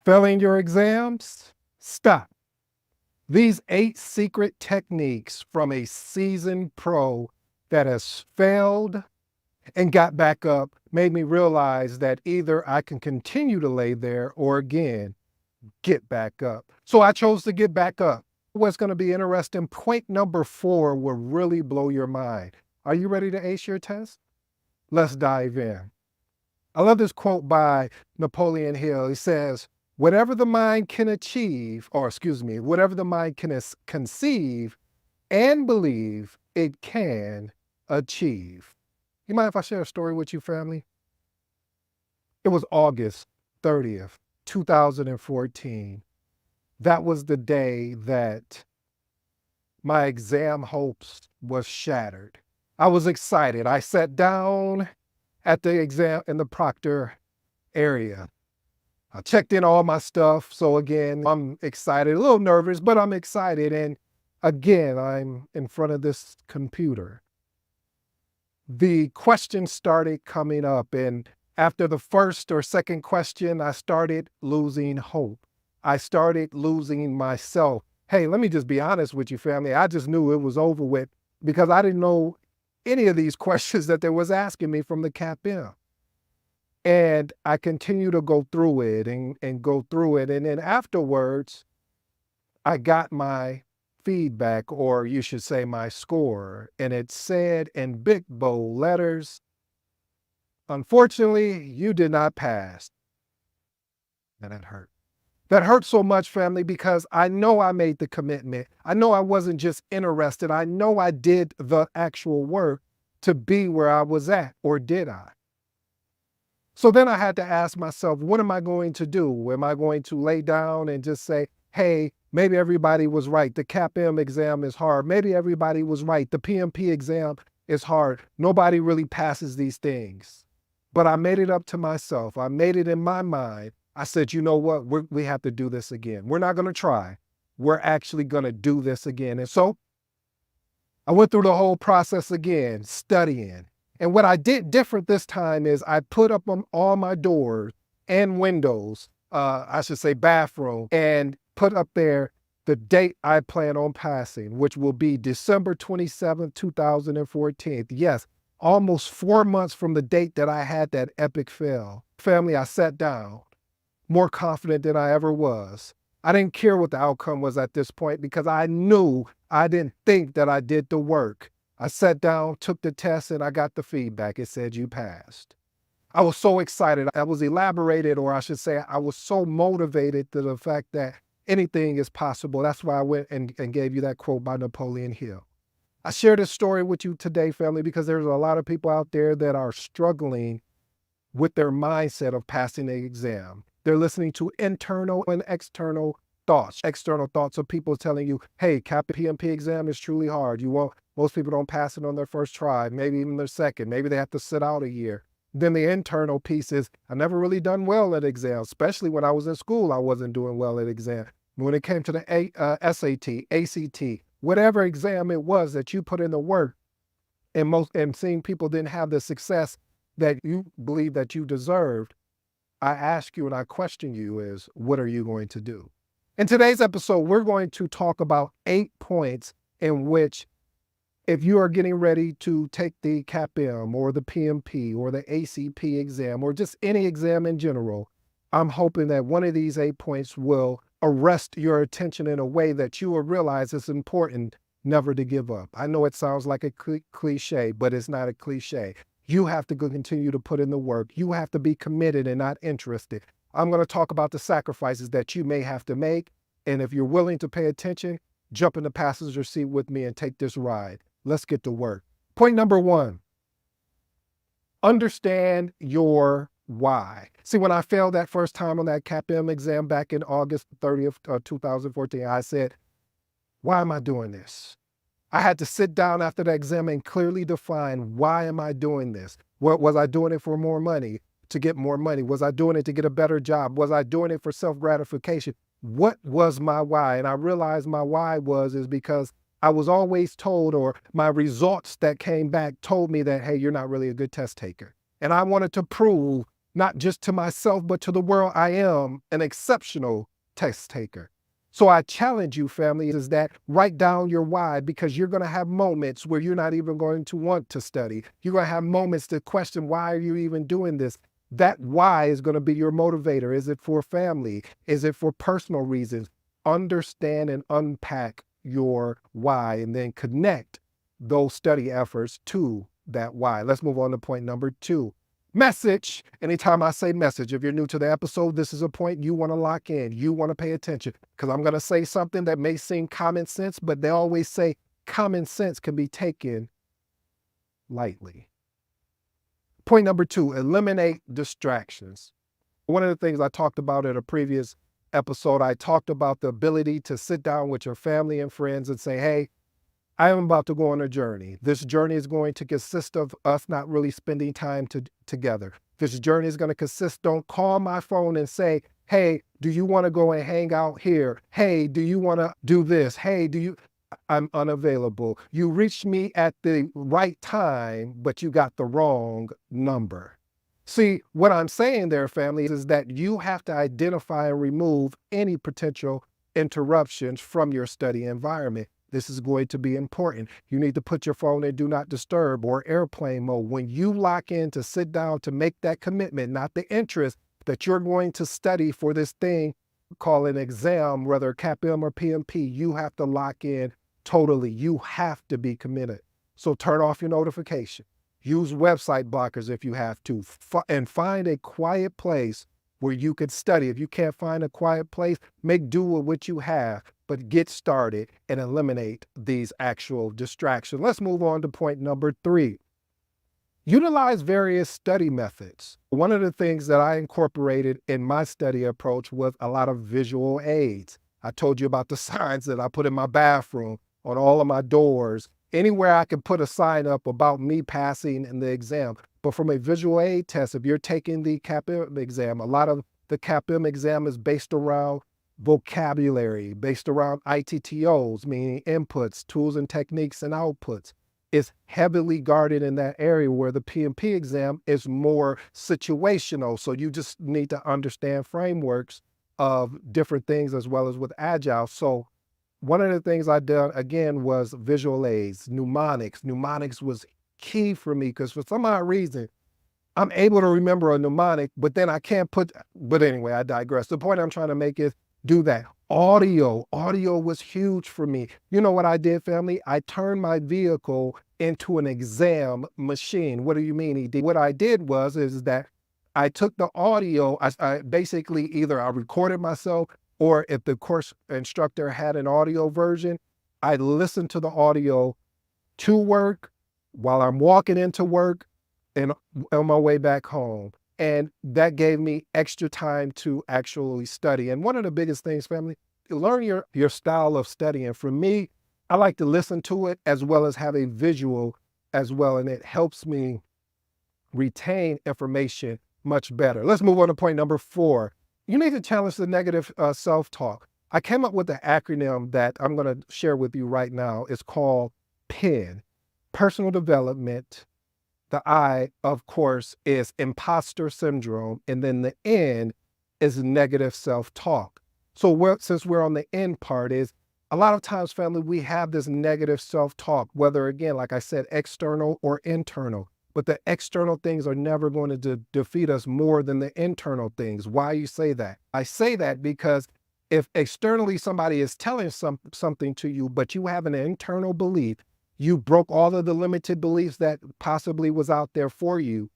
Failing your exams? Stop. These 8 secret techniques from a seasoned pro that has failed and got back up made me realize that either I can continue to lay there or again, get back up. So I chose to get back up. What's going to be interesting, point number 4 will really blow your mind. Are you ready to ace your test? Let's dive in. I love this quote by Napoleon Hill. He says, whatever the mind can achieve, whatever the mind can conceive and believe it can achieve. You mind if I share a story with you, family? It was August 30th, 2014. That was the day that my exam hopes was shattered. I was excited. I sat down at the exam in the proctor area. I checked in all my stuff. So again, I'm excited, a little nervous, but I'm excited. And again, I'm in front of this computer. The questions started coming up. And after the first or second question, I started losing hope. I started losing myself. Hey, let me just be honest with you, family. I just knew it was over with because I didn't know any of these questions that they was asking me from the CAPM. And I continued to go through it and go through it. And then afterwards, I got my feedback, or you should say my score. And it said in big bold letters, unfortunately, you did not pass. And that hurt. That hurt so much, family, because I know I made the commitment. I know I wasn't just interested. I know I did the actual work to be where I was at, or did I? So then I had to ask myself, what am I going to do? Am I going to lay down and just say, hey, maybe everybody was right. The CAPM exam is hard. Maybe everybody was right. The PMP exam is hard. Nobody really passes these things. But I made it up to myself. I made it in my mind. I said, you know what? We have to do this again. We're not going to try. We're actually going to do this again. And so I went through the whole process again, studying. And what I did different this time is I put up on all my doors and windows, I should say bathroom, and put up there the date I plan on passing, which will be December 27th, 2014. Yes, almost 4 months from the date that I had that epic fail. Family, I sat down, more confident than I ever was. I didn't care what the outcome was at this point because I knew I didn't think that I did the work. I sat down, took the test, and I got the feedback. It said you passed. I was so excited. I was elaborated, or I should say, I was so motivated to the fact that anything is possible. That's why I went and gave you that quote by Napoleon Hill. I share this story with you today, family, because there's a lot of people out there that are struggling with their mindset of passing the exam. They're listening to internal and external thoughts. External thoughts of people telling you, hey, PMP exam is truly hard. Most people don't pass it on their first try, maybe even their second. Maybe they have to sit out a year. Then the internal piece is, I never really done well at exams, especially when I was in school, I wasn't doing well at exam. When it came to the SAT, ACT, whatever exam it was that you put in the work, and seeing people didn't have the success that you believe that you deserved, I ask you and I question you is, what are you going to do? In today's episode, we're going to talk about 8 points in which, if you are getting ready to take the CAPM or the PMP or the ACP exam or just any exam in general, I'm hoping that one of these 8 points will arrest your attention in a way that you will realize it's important never to give up. I know it sounds like a cliche, but it's not a cliche. You have to continue to put in the work. You have to be committed and not interested. I'm going to talk about the sacrifices that you may have to make. And if you're willing to pay attention, jump in the passenger seat with me and take this ride. Let's get to work. Point number 1, understand your why. See, when I failed that first time on that CAPM exam back in August 30th, 2014, I said, why am I doing this? I had to sit down after the exam and clearly define, why am I doing this? Was I doing it for more money, to get more money? Was I doing it to get a better job? Was I doing it for self-gratification? What was my why? And I realized my why is because I was always told, or my results that came back told me that, hey, you're not really a good test taker. And I wanted to prove not just to myself, but to the world. I am an exceptional test taker. So I challenge you, family, is that write down your why, because you're going to have moments where you're not even going to want to study. You're going to have moments to question, why are you even doing this? That why is going to be your motivator. Is it for family? Is it for personal reasons? Understand and unpack your why and then connect those study efforts to that why. Let's move on to point number 2. Message. Anytime I say message, if you're new to the episode, this is a point you want to lock in. You want to pay attention, because I'm going to say something that may seem common sense, but they always say common sense can be taken lightly. Point number 2, eliminate distractions. One of the things I talked about in a previous episode, I talked about the ability to sit down with your family and friends and say, hey, I am about to go on a journey. This journey is going to consist of us not really spending time together. This journey is going to consist, don't call my phone and say, hey, do you want to go and hang out here? Hey, do you want to do this? Hey, I'm unavailable. You reached me at the right time, but you got the wrong number. See, what I'm saying there, family, is that you have to identify and remove any potential interruptions from your study environment. This is going to be important. You need to put your phone in do not disturb or airplane mode. When you lock in to sit down to make that commitment, not the interest that you're going to study for this thing called an exam, whether CAPM or PMP, you have to lock in totally. You have to be committed. So turn off your notification. Use website blockers if you have to, and find a quiet place where you could study. If you can't find a quiet place, make do with what you have, but get started and eliminate these actual distractions. Let's move on to point number 3. Utilize various study methods. One of the things that I incorporated in my study approach was a lot of visual aids. I told you about the signs that I put in my bathroom, on all of my doors, anywhere I could put a sign up about me passing in the exam. But from a visual aid test, if you're taking the CAPM exam, a lot of the CAPM exam is based around vocabulary, based around ITTOs, meaning inputs, tools and techniques, and outputs. It's heavily guarded in that area, where the PMP exam is more situational. So you just need to understand frameworks of different things, as well as with Agile. So one of the things I did, again, was visual aids, mnemonics. Mnemonics was key for me, because for some odd reason, I'm able to remember a mnemonic, but then I can't but anyway, I digress. The point I'm trying to make is do that. Audio was huge for me. You know what I did, family? I turned my vehicle into an exam machine. What do you mean, ED? What I did is that I took the audio, I basically either I recorded myself, or if the course instructor had an audio version, I listened to the audio to work, while I'm walking into work, and on my way back home. And that gave me extra time to actually study. And one of the biggest things, family, learn your style of studying. For me, I like to listen to it as well as have a visual as well. And it helps me retain information much better. Let's move on to point number 4. You need to challenge the negative self-talk. I came up with an acronym that I'm going to share with you right now. It's called PEN, Personal Development. The I, of course, is imposter syndrome. And then the N is negative self-talk. So since we're on the N part, is a lot of times, family, we have this negative self-talk, whether, again, like I said, external or internal. But the external things are never going to defeat us more than the internal things. Why you say that? I say that because if externally somebody is telling something to you, but you have an internal belief, you broke all of the limited beliefs that possibly was out there for you,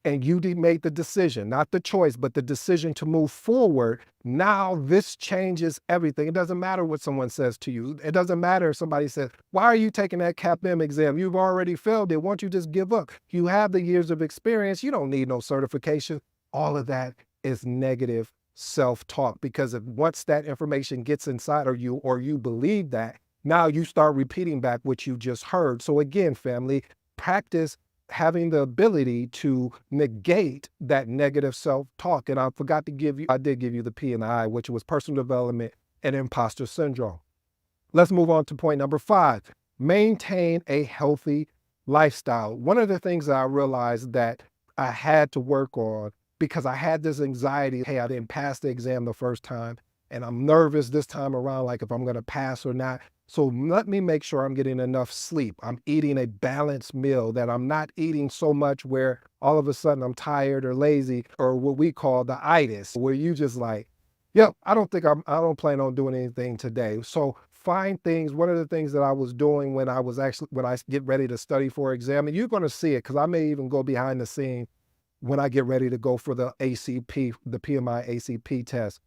and you made the decision, not the choice, but the decision to move forward. Now this changes everything. It doesn't matter what someone says to you. It doesn't matter if somebody says, why are you taking that CAPM exam? You've already failed it. Why don't you just give up? You have the years of experience. You don't need no certification. All of that is negative self-talk, because once that information gets inside of you, or you believe that, now you start repeating back what you just heard. So again, family, practice having the ability to negate that negative self-talk. And I did give you the P and the I, which was personal development and imposter syndrome. Let's move on to point number 5. Maintain a healthy lifestyle. One of the things that I realized that I had to work on because I had this anxiety. Hey, I didn't pass the exam the first time, and I'm nervous this time around, like if I'm going to pass or not. So let me make sure I'm getting enough sleep. I'm eating a balanced meal, that I'm not eating so much where all of a sudden I'm tired or lazy, or what we call the itis, where you just like, yep, I don't plan on doing anything today. So find things. One of the things that I was doing when I get ready to study for exam, and you're going to see it because I may even go behind the scene when I get ready to go for the ACP, the PMI ACP test.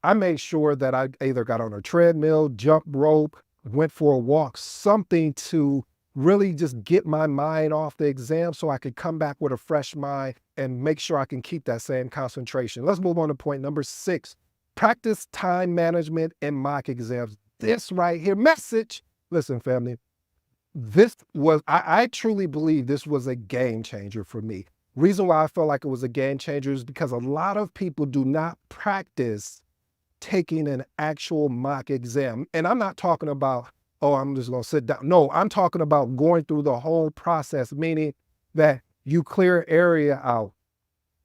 I made sure that I either got on a treadmill, jump rope, went for a walk, something to really just get my mind off the exam so I could come back with a fresh mind and make sure I can keep that same concentration. Let's move on to point number 6. Practice time management in mock exams. This right here, message. Listen, family, I truly believe this was a game changer for me. Reason why I felt like it was a game changer is because a lot of people do not practice taking an actual mock exam. And I'm not talking about, oh, I'm just going to sit down. No, I'm talking about going through the whole process, meaning that you clear area out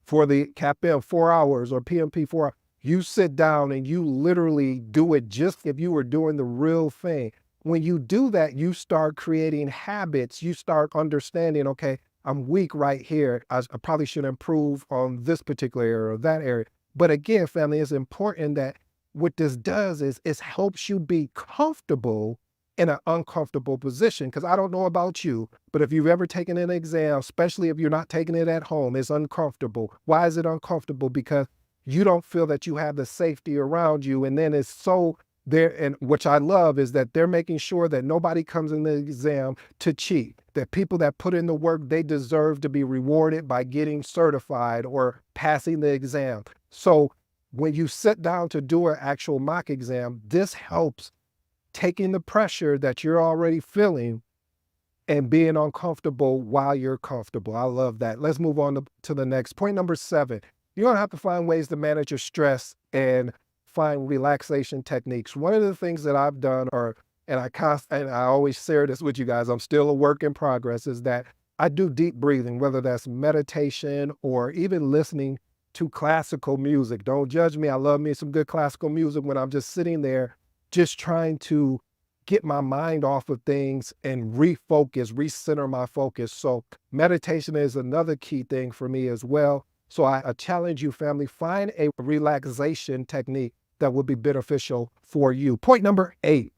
for the CAPM 4 hours or PMP 4 hours. You sit down and you literally do it just if you were doing the real thing. When you do that, you start creating habits. You start understanding, okay, I'm weak right here. I probably should improve on this particular area or that area. But again, family, it's important that what this does is it helps you be comfortable in an uncomfortable position. Because I don't know about you, but if you've ever taken an exam, especially if you're not taking it at home, it's uncomfortable. Why is it uncomfortable? Because you don't feel that you have the safety around you. And then it's so there, and which I love is that they're making sure that nobody comes in the exam to cheat, that people that put in the work, they deserve to be rewarded by getting certified or passing the exam. So when you sit down to do an actual mock exam, this helps taking the pressure that you're already feeling and being uncomfortable while you're comfortable. I love that. Let's move on to the next point. Number 7, you're going to have to find ways to manage your stress and find relaxation techniques. One of the things that I've done, and I always share this with you guys, I'm still a work in progress, is that I do deep breathing, whether that's meditation or even listening to classical music. Don't judge me. I love me some good classical music when I'm just sitting there, just trying to get my mind off of things and refocus, recenter my focus. So meditation is another key thing for me as well. So I challenge you, family, find a relaxation technique that will be beneficial for you. Point number 8,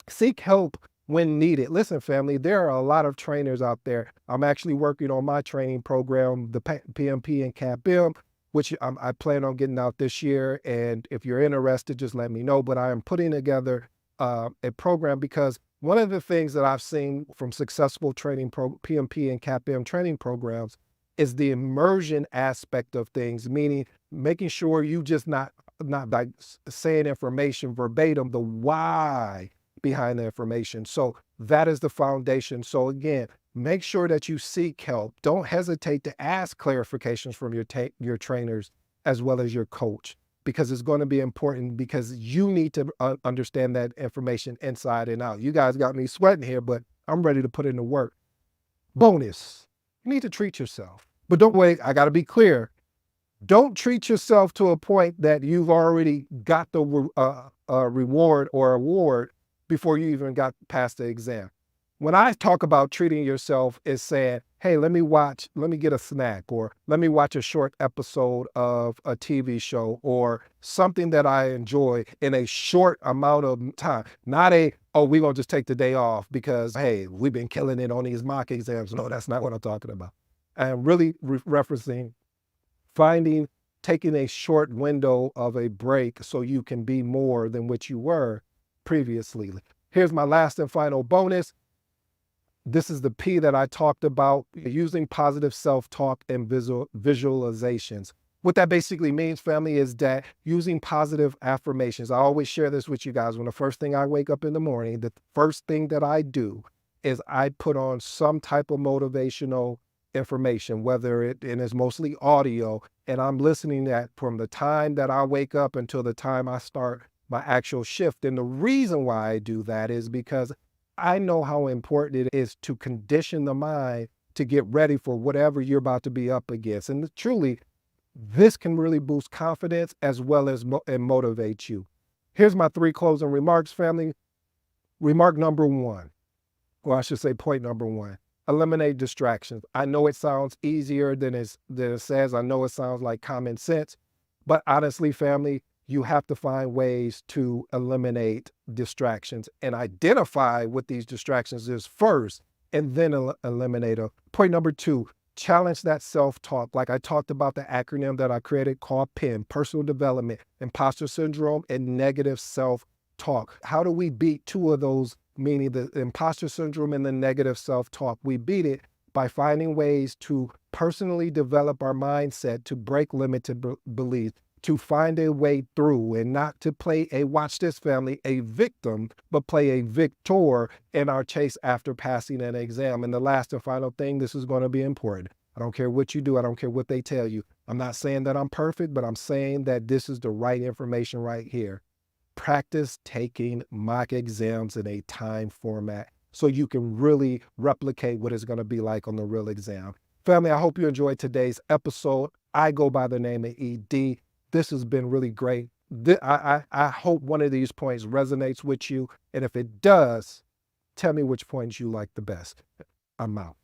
seek help when needed. Listen, family, there are a lot of trainers out there. I'm actually working on my training program, the PMP and CAPM, which I plan on getting out this year. And if you're interested, just let me know. But I am putting together a program because one of the things that I've seen from successful PMP and CAPM training programs is the immersion aspect of things, meaning making sure you just not like saying information verbatim, the why behind the information. So that is the foundation. So again, make sure that you seek help. Don't hesitate to ask clarifications from your trainers as well as your coach, because it's going to be important, because you need to understand that information inside and out. You guys got me sweating here, but I'm ready to put in the work. Bonus, you need to treat yourself. But don't wait, I got to be clear. Don't treat yourself to a point that you've already got the reward or award before you even got past the exam. When I talk about treating yourself, is saying, hey, let me get a snack, or let me watch a short episode of a TV show or something that I enjoy in a short amount of time. Not oh, we're going to just take the day off because, hey, we've been killing it on these mock exams. No, that's not what I'm talking about. I'm really referencing taking a short window of a break so you can be more than what you were previously. Here's my last and final bonus. This is the P that I talked about, using positive self-talk and visualizations. What that basically means, family, is that using positive affirmations. I always share this with you guys. When the first thing I wake up in the morning, the first thing that I do is I put on some type of motivational information, and it's mostly audio, and I'm listening that from the time that I wake up until the time I start my actual shift. And the reason why I do that is because I know how important it is to condition the mind to get ready for whatever you're about to be up against. And truly, This can really boost confidence as well as and motivate you. Here's my 3 closing remarks, family. Remark number 1, or I should say point number 1, eliminate distractions. I know it sounds easier than it says. I know it sounds like common sense, but honestly, family, you have to find ways to eliminate distractions and identify what these distractions is first, and then eliminate them. Point number 2, challenge that self-talk. Like I talked about the acronym that I created called PIM, personal development, imposter syndrome, and negative self-talk. How do we beat 2 of those, meaning the imposter syndrome and the negative self-talk? We beat it by finding ways to personally develop our mindset to break limited beliefs, to find a way through, and not to play a, watch this family, a victim, but play a victor in our chase after passing an exam. And the last and final thing, this is going to be important. I don't care what you do. I don't care what they tell you. I'm not saying that I'm perfect, but I'm saying that this is the right information right here. Practice taking mock exams in a time format so you can really replicate what it's going to be like on the real exam. Family, I hope you enjoyed today's episode. I go by the name of ED. This has been really great. I hope one of these points resonates with you. And if it does, tell me which points you like the best. I'm out.